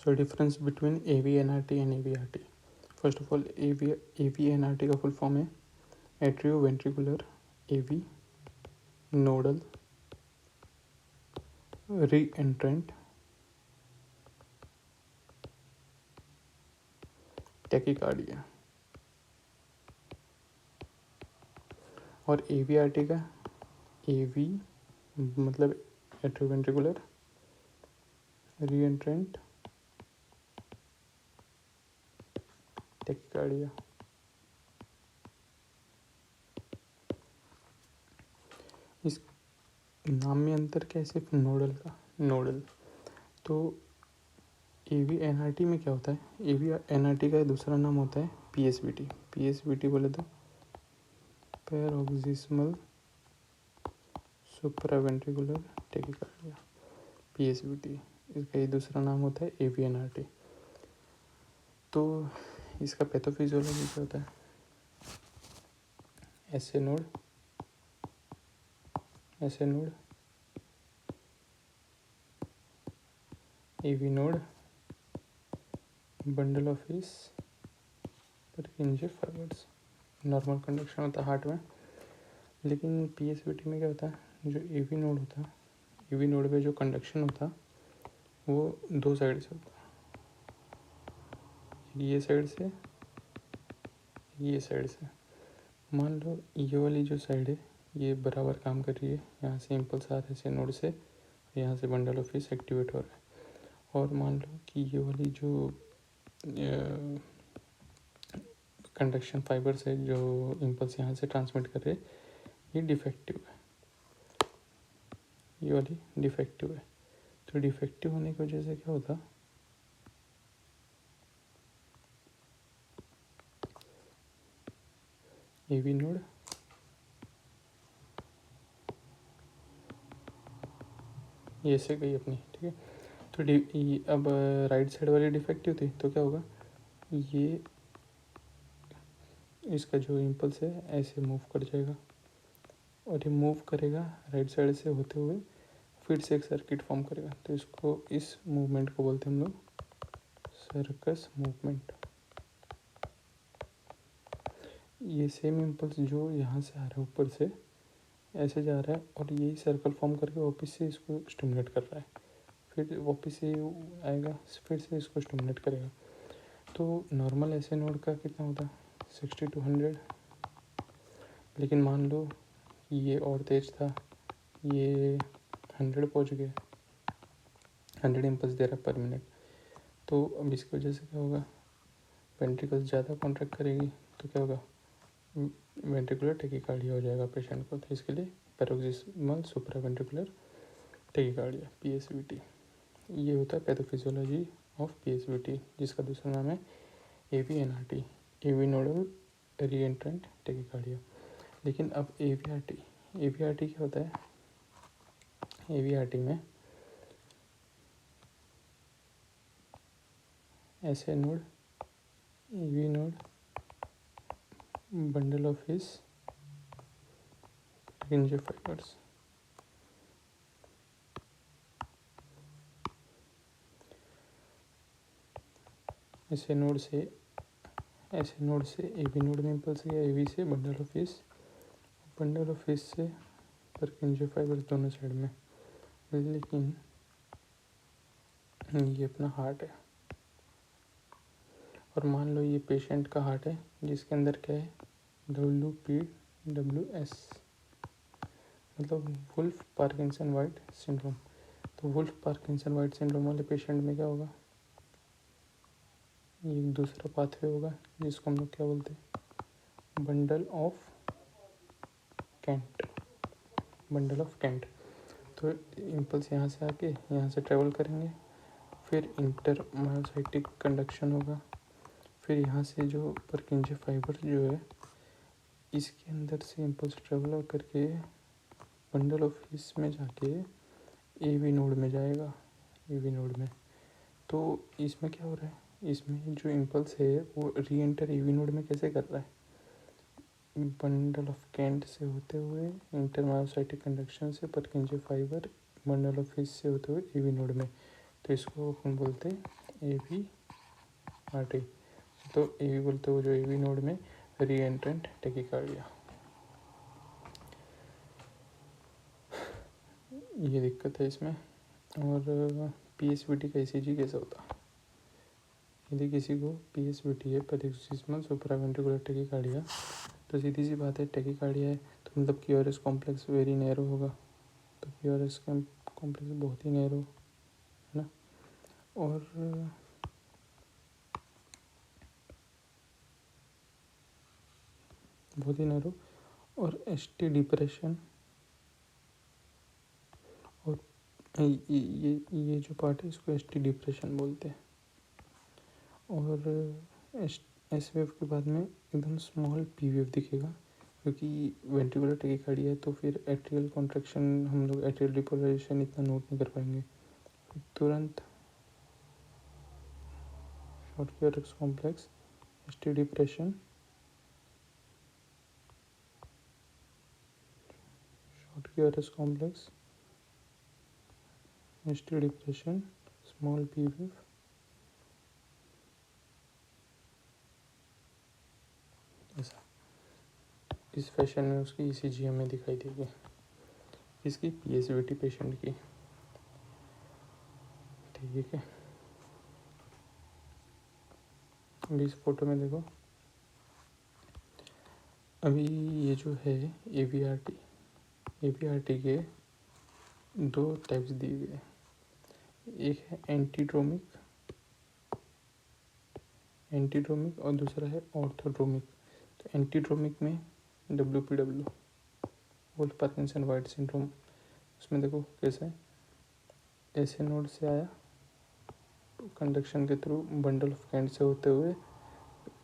So difference between AVNRT and AVRT. First of all, AVNRT का full form है atrioventricular AV nodal re-entrant tachycardia. और AVRT का AV मतलब atrioventricular re-entrant tachycardia. इस नाम में अंतर क्या है, सिर्फ नोडल का, नोडल। तो AVNRT में क्या होता है, AVNRT का दूसरा नाम होता है PSVT। PSVT बोले तो पैरोक्सिस्मल सुप्रावेंट्रिकुलर टैकीकार्डिया, PSVT। इसका ये दूसरा नाम होता है AVNRT। तो इसका पैथोफिजियोलॉजी क्या होता है, SA node AV node bundle of his परकिंजे fibres. Normal conduction होता है हार्ट में, लेकिन PSVT में क्या होता है, जो AV नोड होता है, AV नोड पे जो कंडक्शन होता है वो दो साइड से होता है, ये साइड से, ये साइड से। मान लो ये वाली जो साइड है ये बराबर काम कर रही है, यहाँ से इम्पल्स आ रहा है से नोड से, यहाँ से बंडल ऑफ हिस एक्टिवेट हो रहा है। और मान लो कि ये वाली जो कंडक्शन फाइबर्स है जो इम्पल्स यहाँ से ट्रांसमिट कर रहे हैं, ये डिफेक्टिव है, ये वाली डिफेक्टिव है। तो डिफेक्टिव होने की वजह से क्या होता, AV नोड ये से गई अपनी, ठीक है। तो अब राइट साइड वाली डिफेक्टिव थी तो क्या होगा, ये इसका जो इम्पल्स है ऐसे मूव कर जाएगा और ये मूव करेगा राइट साइड से होते हुए, फिर से एक सर्किट फॉर्म करेगा। तो इसको, इस मूवमेंट को बोलते हैं हम लोग सर्कस मूवमेंट। ये सेम इम्पल्स जो यहाँ से आ रहा है ऊपर से ऐसे जा रहा है और यही सर्कल फॉर्म करके वापस से इसको स्टिमुलेट कर रहा है, फिर वापस से आएगा, फिर से इसको स्टिमुलेट करेगा। तो नॉर्मल ऐसे नोड का कितना होता है 60 to 100, लेकिन मान लो ये और तेज था, ये 100 पहुँच गया, 100 इम्पल्स दे रहा है पर मिनट। तो अब इसकी वजह से क्या होगा, वेंट्रिकल्स ज़्यादा कॉन्ट्रैक्ट करेगी तो क्या होगा, वेंट्रिकुलर टैकीकार्डिया हो जाएगा पेशेंट को। तो इसके लिए पैरोक्सिस्मल सुप्रावेंट्रिकुलर टैकीकार्डिया, PSVT। ये होता है पैथोफिजियोलॉजी ऑफ PSVT, जिसका दूसरा नाम है AVNRT, AV nodal re-entrant tachycardia. लेकिन अब AVRT क्या होता है, AVRT में ऐसे node AV node bundle of his Purkinje fibres. ऐसे नोड से AV नोड में इम्पल्स गया, AV से बंडल ऑफ हिस से Purkinje फाइबर्स दोनों साइड में। लेकिन ये अपना हार्ट है और मान लो ये पेशेंट का हार्ट है जिसके अंदर क्या है, WPWS मतलब वुल्फ पार्किंसन वाइट सिंड्रोम। तो वुल्फ पार्किंसन वाइट सिंड्रोम वाले पेशेंट में क्या होगा, ये एक दूसरा पाथवे होगा जिसको हम लोग क्या बोलते हैं, बंडल ऑफ कैंट। तो इम्पल्स यहाँ से आके यहाँ से ट्रेवल करेंगे, फिर इंटरमायोसाइटिक कंडक्शन होगा, फिर यहाँ से जो Purkinje फाइबर जो है इसके अंदर से इम्पल्स ट्रेवल करके बंडल ऑफ हिस में जाके AV नोड में जाएगा, AV नोड में। तो इसमें क्या हो रहा है, इसमें जो इम्पल्स है वो री एंटर AV नोड में कैसे कर रहा है, बंडल ऑफ कैंट से होते हुए इंटरमायोसाइटिक कंडक्शन से Purkinje fibre bundle of his से होते हुए AV नोड में। तो इसको अपन बोलते हैं AV-RT, तो AV बोलते हो जो AV नोड में री एंट्रेंट टेकिकार्डिया। ये दिक्कत है इसमें। और PSVT का ECG कैसा होता है? यदि किसी को PSVT है, पैरेक्सिस्मल सुप्रावेंट्रिकुलर टेकिकार्डिया, तो सीधी सी बात है टेकिकार्डिया है तो मतलब QRS कॉम्प्लेक्स वेरी नैरो होगा, तो QRS कॉम्प्लेक्स बहुत ही नैरो है ना। और बहुत ही नैरो और ST डिप्रेशन, और ये जो पार्ट है इसको ST डिप्रेशन बोलते हैं। और एस वेव के बाद में एकदम स्मॉल P वेव दिखेगा, क्योंकि वेंट्रिकुलर टेकिकार्डिया है तो फिर एट्रियल कॉन्ट्रैक्शन, हम लोग एट्रियल डिपोलराइजेशन इतना नोट नहीं कर पाएंगे। फिर तुरंत short QRS complex, ST depression, short QRS complex, ST depression, small P wave, ऐसा इस फैशन में उसकी ECG हमें दिखाई देगी, इसकी PSVT पेशेंट की। ठीक है, अभी इस फोटो में देखो, अभी ये जो है AVRT के दो टाइप्स दिए गए, एक है एंटीड्रोमिक और दूसरा है ऑर्थोड्रोमिक। तो एंटीड्रोमिक में WPW, Wolff Parkinson White syndrome, उसमें देखो कैसे है, ऐसे नोड से आया कंडक्शन के थ्रू बंडल ऑफ कैंड से होते हुए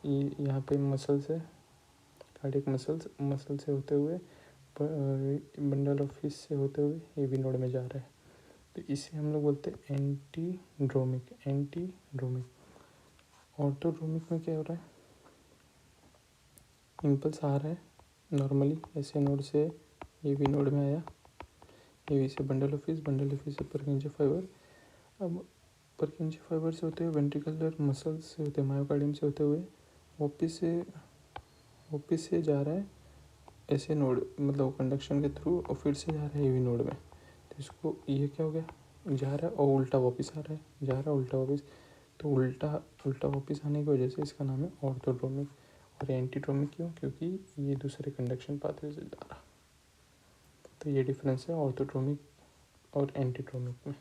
यहाँ पे मसल से, कार्डियक मसल से होते हुए बंडल ऑफ फिश से होते हुए AV नोड में जा रहा है, तो इसे हम लोग बोलते हैं एंटीड्रोमिक। ऑर्थोड्रोमिक में क्या हो रहा है, इम्पल्स आ रहा है नॉर्मली ऐसे नोड से AV नोड में आया, AV से बंडल ऑफ फिश से परकिंजे फाइबर, अब परकिंजे फाइबर से होते हुए वेंट्रिकुलर मसल्स से होते, मायोकार्डियम से होते हुए वापिस से जा रहा है ऐसे नोड, मतलब कंडक्शन के थ्रू, और फिर से जा रहा है AV नोड में। तो इसको ये क्या हो गया, जा रहा है और उल्टा वापस आ रहा है, जा रहा है उल्टा वापस, तो उल्टा वापस आने की वजह से इसका नाम है ऑर्थोड्रोमिक। और एंटीड्रोमिक क्यों, क्योंकि ये दूसरे कंडक्शन पाथवे से जा रहा। तो ये डिफरेंस है ऑर्थोड्रोमिक और एंटीड्रोमिक में।